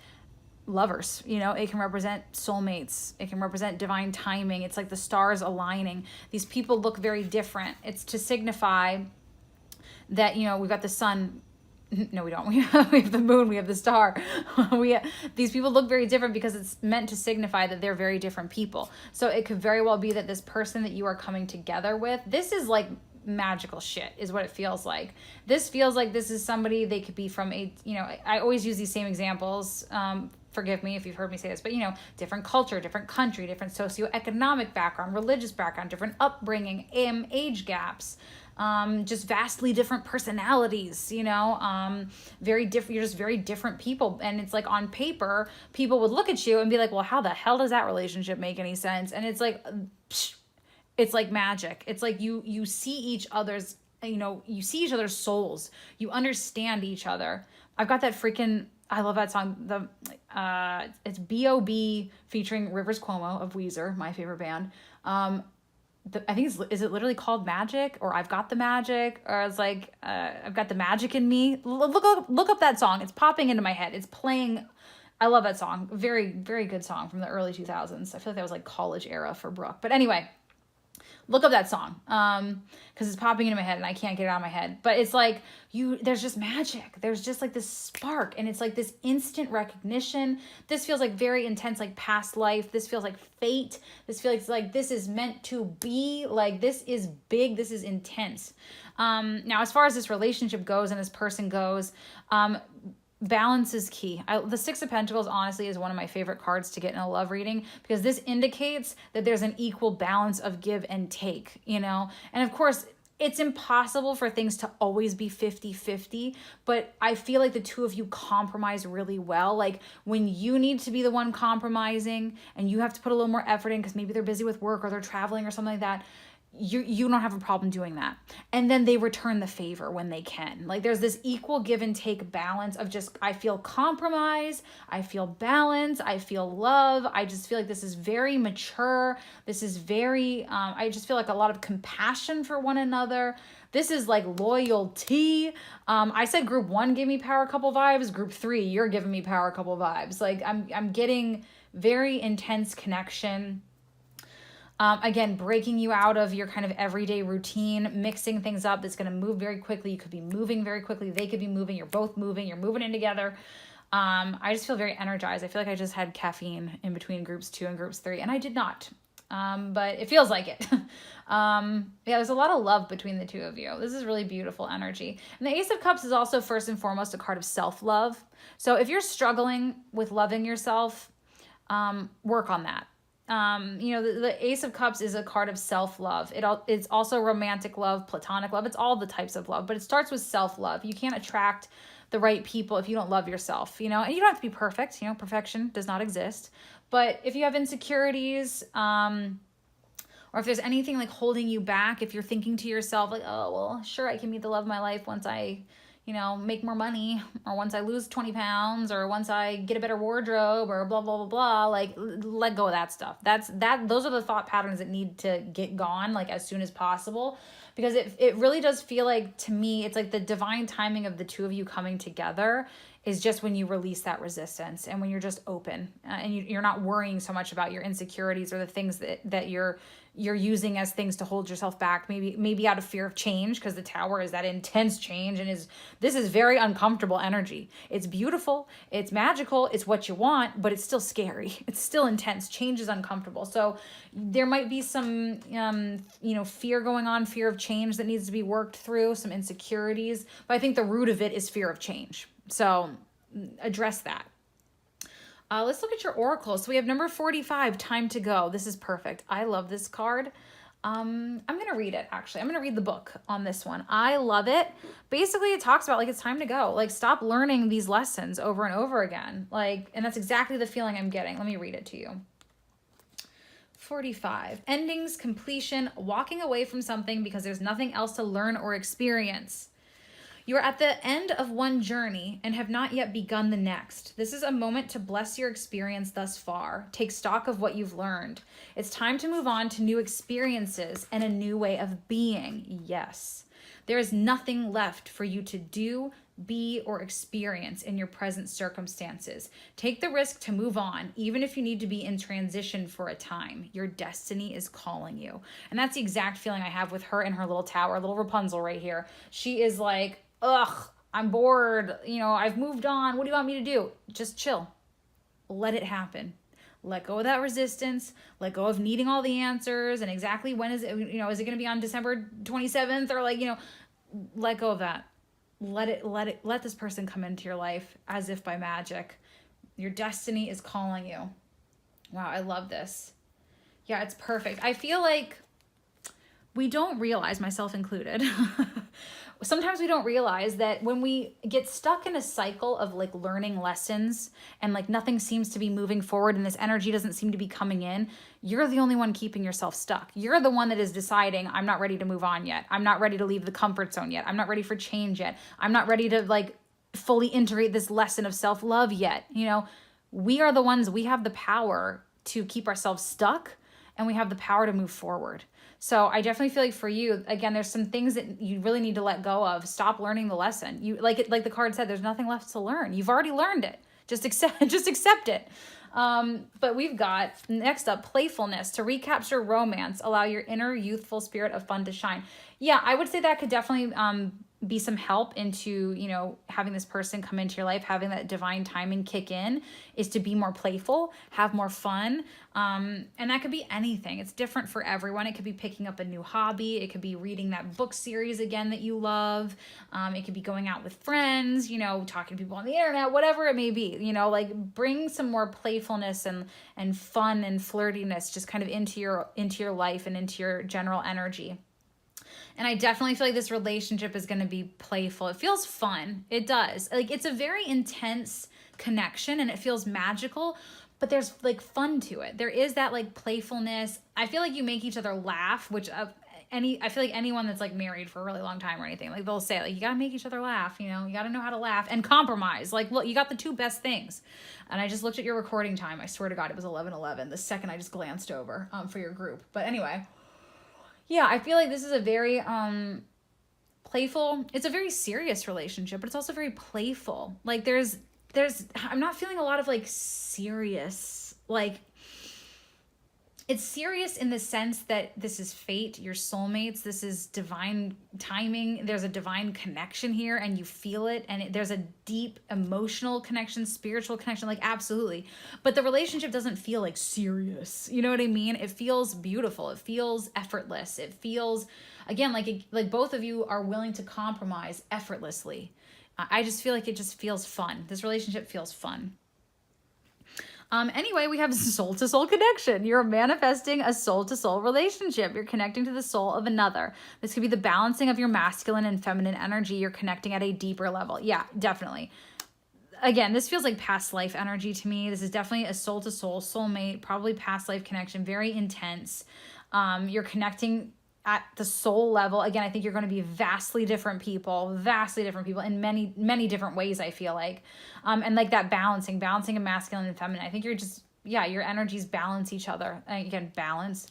lovers, it can represent soulmates. It can represent divine timing. It's like the stars aligning. These people look very different. It's to signify that, we've got the sun. No, we don't. We have the moon. We have the star. These people look very different because it's meant to signify that they're very different people. So it could very well be that this person that you are coming together with, this is like magical shit is what it feels like. This feels like this is somebody, they could be from I always use these same examples. Forgive me if you've heard me say this, but different culture, different country, different socioeconomic background, religious background, different upbringing, age gaps, just vastly different personalities, very different. You're just very different people. And it's like on paper, people would look at you and be like, well, how the hell does that relationship make any sense? And it's like, it's like magic. It's like you see each other's, you see each other's souls. You understand each other. I've got that freaking, I love that song. It's B.O.B. featuring Rivers Cuomo of Weezer, my favorite band. I think is it literally called Magic, or I've Got the Magic, or it's like I've got the magic in me. Look up that song. It's popping into my head. It's playing. I love that song. Very, very good song from the early 2000s. I feel like that was like college era for Brook. But anyway, Look up that song. Because it's popping into my head and I can't get it out of my head. But it's like there's just magic. There's just like this spark, and it's like this instant recognition. This feels like very intense, like past life. This feels like fate. This feels like this is meant to be. Like this is big. This is intense. Now, as far as this relationship goes and this person goes, balance is key. The Six of Pentacles, honestly, is one of my favorite cards to get in a love reading, because this indicates that there's an equal balance of give and take, you know? And of course, it's impossible for things to always be 50-50, but I feel like the two of you compromise really well. Like when you need to be the one compromising and you have to put a little more effort in because maybe they're busy with work or they're traveling or something like that, you don't have a problem doing that. And then they return the favor when they can. Like there's this equal give and take balance of just, I feel compromise, I feel balance, I feel love. I just feel like this is very mature. This is very, I just feel like a lot of compassion for one another. This is like loyalty. I said group 1 gave me power couple vibes. Group 3, you're giving me power couple vibes. Like I'm getting very intense connection. Again, breaking you out of your kind of everyday routine, mixing things up that's going to move very quickly. You could be moving very quickly. They could be moving. You're both moving. You're moving in together. I just feel very energized. I feel like I just had caffeine in between groups 2 and groups 3, and I did not. But it feels like it. Yeah, there's a lot of love between the two of you. This is really beautiful energy. And the Ace of Cups is also first and foremost a card of self-love. So if you're struggling with loving yourself, work on that. You know, the Ace of Cups is a card of self-love. It's also romantic love, platonic love. It's all the types of love, but it starts with self-love. You can't attract the right people if you don't love yourself, you know, and you don't have to be perfect. You know, perfection does not exist. But if you have insecurities, or if there's anything like holding you back, if you're thinking to yourself like, oh, well, sure, I can meet the love of my life once I, you know, make more money, or once I lose 20 pounds, or once I get a better wardrobe, or blah, blah, blah, blah, like let go of that stuff. Those are the thought patterns that need to get gone like as soon as possible, because it really does feel like, to me, it's like the divine timing of the two of you coming together is just when you release that resistance and when you're just open, and you're not worrying so much about your insecurities or the things that you're using as things to hold yourself back, maybe out of fear of change, because the Tower is that intense change, and this is very uncomfortable energy. It's beautiful, it's magical, it's what you want, but it's still scary. It's still intense. Change is uncomfortable. So there might be some you know, fear going on, fear of change that needs to be worked through, some insecurities, but I think the root of it is fear of change. So address that. Let's look at your oracle. So we have number 45, time to go. This is perfect. I love this card. I'm going to read it, actually. I'm going to read the book on this one. I love it. Basically, it talks about, like, it's time to go. Like, stop learning these lessons over and over again. Like, and that's exactly the feeling I'm getting. Let me read it to you. 45. Endings, completion, walking away from something because there's nothing else to learn or experience. You are at the end of one journey and have not yet begun the next. This is a moment to bless your experience thus far. Take stock of what you've learned. It's time to move on to new experiences and a new way of being. Yes. There is nothing left for you to do, be, or experience in your present circumstances. Take the risk to move on, even if you need to be in transition for a time. Your destiny is calling you. And that's the exact feeling I have with her in her little tower, little Rapunzel right here. She is like, ugh, I'm bored. You know, I've moved on. What do you want me to do? Just chill. Let it happen. Let go of that resistance. Let go of needing all the answers and exactly when is it, you know, is it going to be on December 27th or like, you know, let go of that. Let this person come into your life as if by magic. Your destiny is calling you. Wow, I love this. Yeah, it's perfect. I feel like we don't realize, myself included, sometimes we don't realize that when we get stuck in a cycle of like learning lessons and like nothing seems to be moving forward and this energy doesn't seem to be coming in, you're the only one keeping yourself stuck. You're the one that is deciding, I'm not ready to move on yet. I'm not ready to leave the comfort zone yet. I'm not ready for change yet. I'm not ready to like fully integrate this lesson of self-love yet. You know, we are the ones, we have the power to keep ourselves stuck, and we have the power to move forward. So I definitely feel like for you, again, there's some things that you really need to let go of. Stop learning the lesson. Like the card said, there's nothing left to learn. You've already learned it. Just accept it. But we've got next up, playfulness. To recapture romance, allow your inner youthful spirit of fun to shine. Yeah, I would say that could definitely be some help into, you know, having this person come into your life, having that divine timing kick in, is to be more playful, have more fun. And that could be anything. It's different for everyone. It could be picking up a new hobby. It could be reading that book series again that you love. It could be going out with friends, you know, talking to people on the internet, whatever it may be, you know, like bring some more playfulness and fun and flirtiness just kind of into your life and into your general energy. And I definitely feel like this relationship is going to be playful. It feels fun. It does. Like, it's a very intense connection and it feels magical, but there's like fun to it. There is that like playfulness. I feel like you make each other laugh, which I feel like anyone that's like married for a really long time or anything, like they'll say like, you got to make each other laugh, you know, you got to know how to laugh and compromise. Like, look, you got the two best things. And I just looked at your recording time. I swear to God, it was 11:11 the second I just glanced over for your group. But anyway, yeah, I feel like this is a very playful, it's a very serious relationship, but it's also very playful. Like there's I'm not feeling a lot of like serious, like it's serious in the sense that this is fate, your soulmates, this is divine timing. There's a divine connection here and you feel it, and there's a deep emotional connection, spiritual connection, like absolutely. But the relationship doesn't feel like serious. You know what I mean? It feels beautiful. It feels effortless. It feels, again, like both of you are willing to compromise effortlessly. I just feel like it just feels fun. This relationship feels fun. Anyway, we have soul-to-soul connection. You're manifesting a soul-to-soul relationship. You're connecting to the soul of another. This could be the balancing of your masculine and feminine energy. You're connecting at a deeper level. Yeah, definitely. Again, this feels like past life energy to me. This is definitely a soul-to-soul, soulmate, probably past life connection, very intense. You're connecting at the soul level. Again, I think you're going to be vastly different people in many, many different ways, I feel like. And like that balancing of masculine and feminine. I think you're just, yeah, your energies balance each other. Again, balance,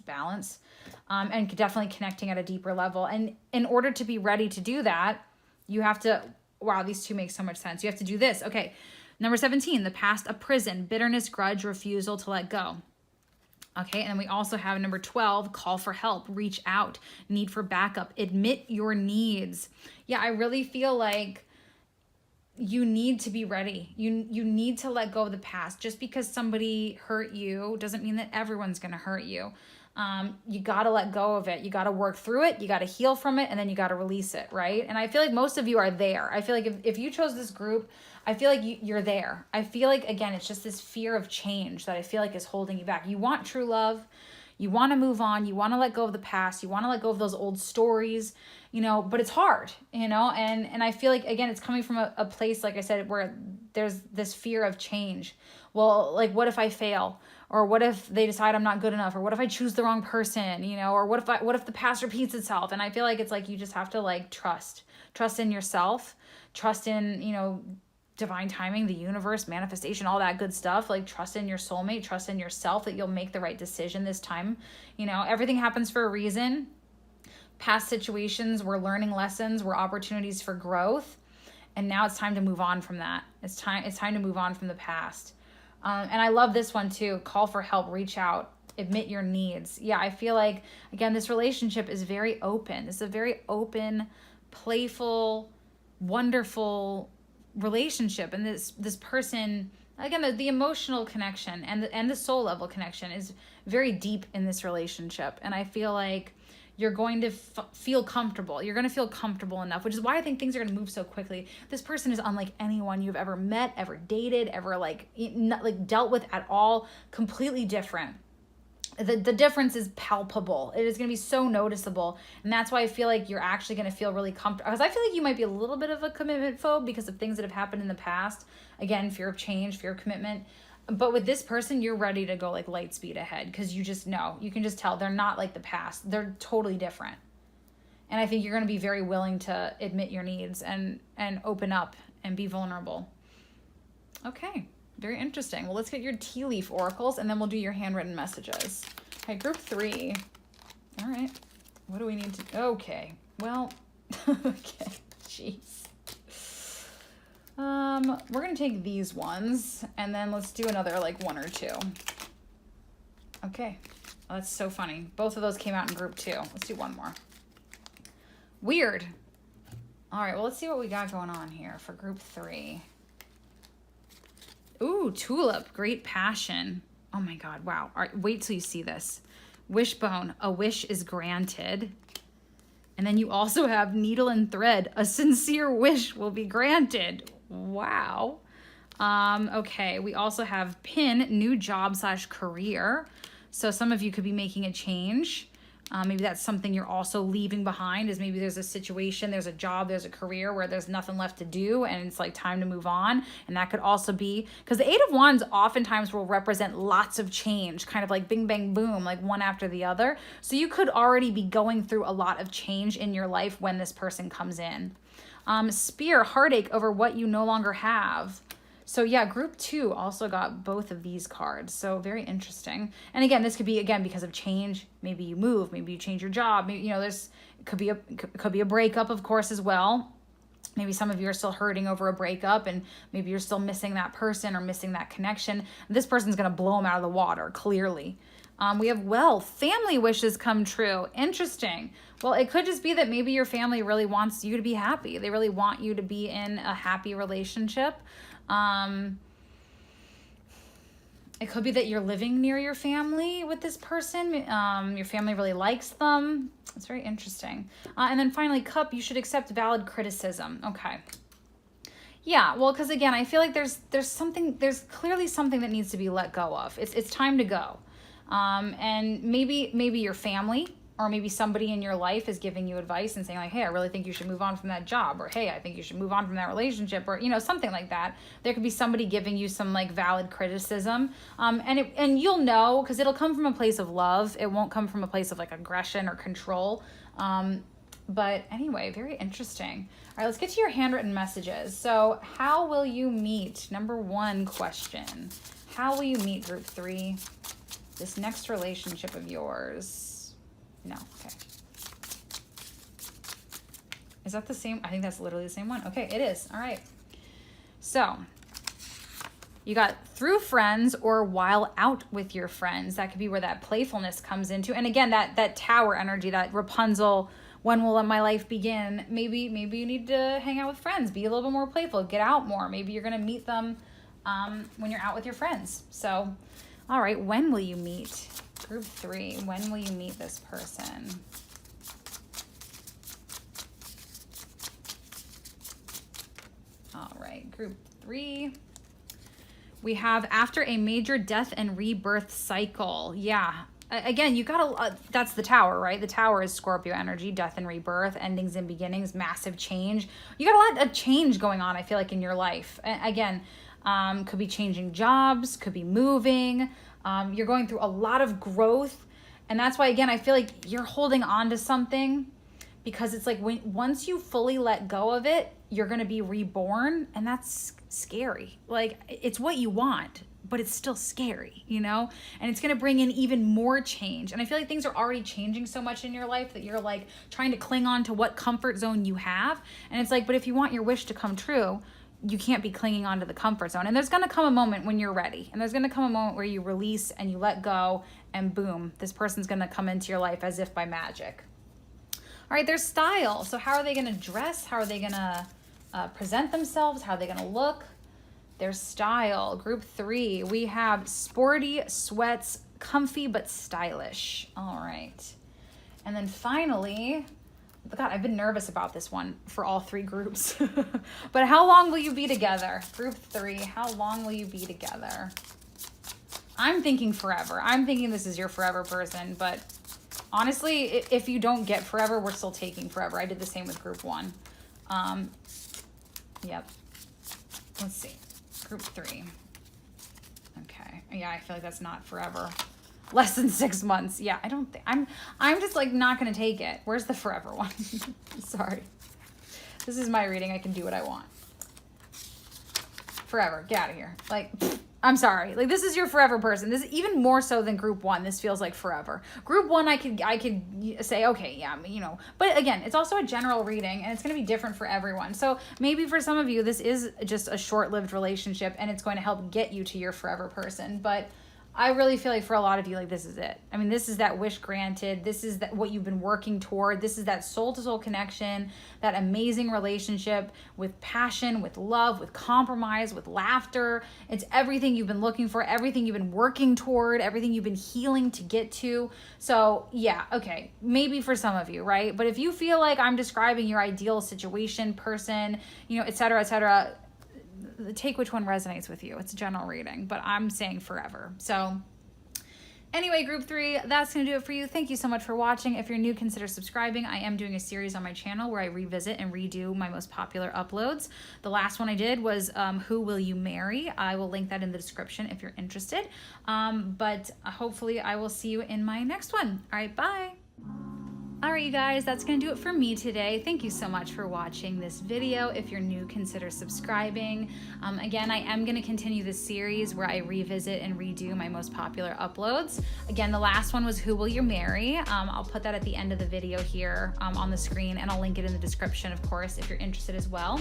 and definitely connecting at a deeper level. And in order to be ready to do that, you have to, wow, these two make so much sense. You have to do this. Okay. Number 17, the past, a prison, bitterness, grudge, refusal to let go. Okay, and then we also have number 12, call for help, reach out, need for backup, admit your needs. Yeah, I really feel like you need to be ready. You need to let go of the past. Just because somebody hurt you doesn't mean that everyone's going to hurt you. You got to let go of it. You got to work through it. You got to heal from it, and then you got to release it, right? And I feel like most of you are there. I feel like if you chose this group, I feel like you're there. I feel like, again, it's just this fear of change that I feel like is holding you back. You want true love. You want to move on. You want to let go of the past. You want to let go of those old stories, you know, but it's hard, you know, and I feel like, again, it's coming from a place, like I said, where there's this fear of change. Well, like, what if I fail? Or what if they decide I'm not good enough? Or what if I choose the wrong person, you know? Or what if the past repeats itself? And I feel like it's like you just have to like trust in yourself, trust in, you know, divine timing, the universe, manifestation, all that good stuff. Like trust in your soulmate, trust in yourself that you'll make the right decision this time. You know, everything happens for a reason. Past situations were learning lessons, were opportunities for growth. And now it's time to move on from that. It's time to move on from the past. And I love this one too. Call for help, reach out, admit your needs. Yeah, I feel like, again, this relationship is very open. It's a very open, playful, wonderful relationship. And this person, again, the emotional connection and the soul level connection is very deep in this relationship. And I feel like you're going to feel comfortable. You're going to feel comfortable enough, which is why I think things are going to move so quickly. This person is unlike anyone you've ever met, ever dated, ever like dealt with at all. Completely different. The difference is palpable. It is going to be so noticeable. And that's why I feel like you're actually going to feel really comfortable. Because I feel like you might be a little bit of a commitment phobe because of things that have happened in the past. Again, fear of change, fear of commitment. But with this person, you're ready to go like light speed ahead because you just know. You can just tell they're not like the past. They're totally different. And I think you're going to be very willing to admit your needs and open up and be vulnerable. Okay, very interesting. Well, let's get your tea leaf oracles and then we'll do your handwritten messages. Okay, group 3. All right. What do we need to... Okay. Well, okay. Jeez. We're gonna take these ones and then let's do another like 1 or 2. Okay. Oh, that's so funny. Both of those came out in group 2. Let's do one more. Weird. All right, well, let's see what we got going on here for group 3. Ooh, tulip, great passion. Oh my God, wow. All right, wait till you see this. Wishbone, a wish is granted. And then you also have needle and thread, a sincere wish will be granted. Wow. Okay, we also have pin, new job / career. So some of you could be making a change. Maybe that's something you're also leaving behind, is maybe there's a situation, there's a job, there's a career where there's nothing left to do and it's like time to move on. And that could also be, because the 8 of Wands oftentimes will represent lots of change, kind of like bing, bang, boom, like one after the other. So you could already be going through a lot of change in your life when this person comes in. Spear, heartache over what you no longer have. So yeah, group 2 also got both of these cards. So very interesting. And again, this could be, again, because of change. Maybe you move, maybe you change your job. Maybe, you know, there's, could be a breakup, of course, as well. Maybe some of you are still hurting over a breakup and maybe you're still missing that person or missing that connection. This person's going to blow them out of the water, clearly. We have wealth, family wishes come true. Interesting. Well, it could just be that maybe your family really wants you to be happy. They really want you to be in a happy relationship. It could be that you're living near your family with this person. Your family really likes them. It's very interesting. And then finally, cup, you should accept valid criticism. Okay. Yeah, well, because again, I feel like there's clearly something that needs to be let go of. It's time to go. And maybe your family or maybe somebody in your life is giving you advice and saying like, hey, I really think you should move on from that job, or hey, I think you should move on from that relationship, or, you know, something like that. There could be somebody giving you some like valid criticism. And you'll know, because it'll come from a place of love. It won't come from a place of like aggression or control. But anyway, very interesting. All right, let's get to your handwritten messages. So how will you meet? Number 1 question. How will you meet, group 3, this next relationship of yours? No, okay. Is that the same? I think that's literally the same one. Okay, it is. All right. So you got through friends or while out with your friends. That could be where that playfulness comes into. And again, that tower energy, that Rapunzel, when will my life begin? Maybe you need to hang out with friends, be a little bit more playful, get out more. Maybe you're going to meet them when you're out with your friends. So, all right, when will you meet? Group 3, when will you meet this person? All right, group 3. We have after a major death and rebirth cycle. Yeah. Again, you gotta, that's the tower, right? The tower is Scorpio energy, death and rebirth, endings and beginnings, massive change. You got a lot of change going on, I feel like, in your life. Again, could be changing jobs, could be moving. You're going through a lot of growth. And that's why, again, I feel like you're holding on to something, because it's like once you fully let go of it, you're going to be reborn. And that's scary. Like, it's what you want, but it's still scary, you know? And it's going to bring in even more change. And I feel like things are already changing so much in your life that you're like trying to cling on to what comfort zone you have. And it's like, but if you want your wish to come true, you can't be clinging on to the comfort zone. And there's going to come a moment when you're ready. And there's going to come a moment where you release and you let go, and boom, this person's going to come into your life as if by magic. All right, their style. So how are they going to dress? How are they going to present themselves? How are they going to look? Their style. Group 3, we have sporty, sweats, comfy but stylish. All right. And then finally, God, I've been nervous about this one for all 3 groups. But how long will you be together? Group 3, how long will you be together? I'm thinking forever. I'm thinking this is your forever person, but honestly, if you don't get forever, we're still taking forever. I did the same with group 1. Yep. Let's see. Group 3. Okay. Yeah, I feel like that's not forever. Less than 6 months. Yeah, I don't think I'm just like not gonna take it. Where's the forever one? Sorry. This is my reading. I can do what I want. Forever. Get out of here. Like, I'm sorry. Like, this is your forever person. This is even more so than group 1. This feels like forever. Group 1, I could say, okay, yeah, you know. But again, it's also a general reading, and it's going to be different for everyone. So maybe for some of you, this is just a short-lived relationship, and it's going to help get you to your forever person. But I really feel like for a lot of you, like, this is it. I mean, this is that wish granted. This is what you've been working toward. This is that soul-to-soul connection, that amazing relationship with passion, with love, with compromise, with laughter. It's everything you've been looking for, everything you've been working toward, everything you've been healing to get to. So yeah, okay, maybe for some of you, right? But if you feel like I'm describing your ideal situation, person, you know, et cetera, take which one resonates with you. It's a general reading, but I'm saying forever. So anyway, group 3, that's going to do it for you. Thank you so much for watching. If you're new, consider subscribing. I am doing a series on my channel where I revisit and redo my most popular uploads. The last one I did was Who Will You Marry? I will link that in the description if you're interested. But hopefully I will see you in my next one. All right, bye. All right, you guys, that's going to do it for me today. Thank you so much for watching this video. If you're new, consider subscribing. Again, I am going to continue this series where I revisit and redo my most popular uploads. Again, the last one was Who Will You Marry? I'll put that at the end of the video here on the screen, and I'll link it in the description, of course, if you're interested as well.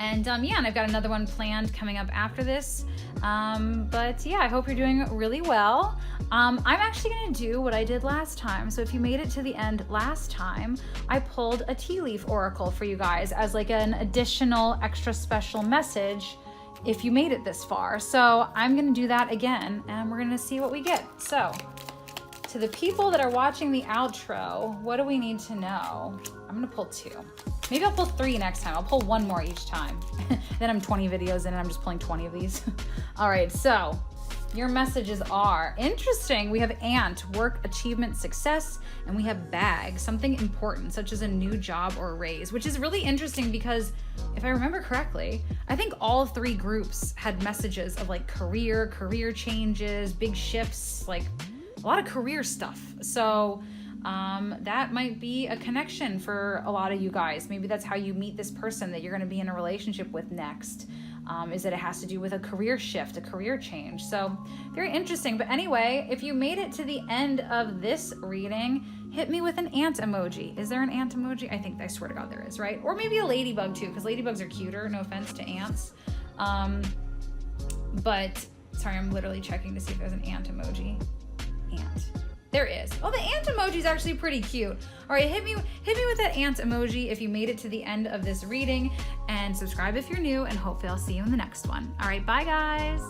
And yeah, and I've got another one planned coming up after this. But yeah, I hope you're doing really well. I'm actually gonna do what I did last time. So if you made it to the end last time, I pulled a tea leaf oracle for you guys as like an additional extra special message if you made it this far. So I'm gonna do that again, and we're gonna see what we get. So to the people that are watching the outro, what do we need to know? I'm gonna pull 2. Maybe I'll pull 3 next time. I'll pull 1 more each time. Then I'm 20 videos in and I'm just pulling 20 of these. All right, so your messages are interesting. We have ant, work, achievement, success, and we have bag, something important, such as a new job or a raise, which is really interesting because if I remember correctly, I think all 3 groups had messages of like career changes, big shifts, like a lot of career stuff. So that might be a connection for a lot of you guys. Maybe that's how you meet this person that you're going to be in a relationship with next, is that it has to do with a career shift, a career change. So very interesting. But anyway, if you made it to the end of this reading, hit me with an ant emoji. Is there an ant emoji? I swear to God there is, right? Or maybe a ladybug too, because ladybugs are cuter. No offense to ants. But sorry, I'm literally checking to see if there's an ant emoji. Ant. There is. Oh, the ant emoji is actually pretty cute. All right, hit me with that ant emoji if you made it to the end of this reading, and subscribe if you're new, and hopefully I'll see you in the next one. All right, bye guys.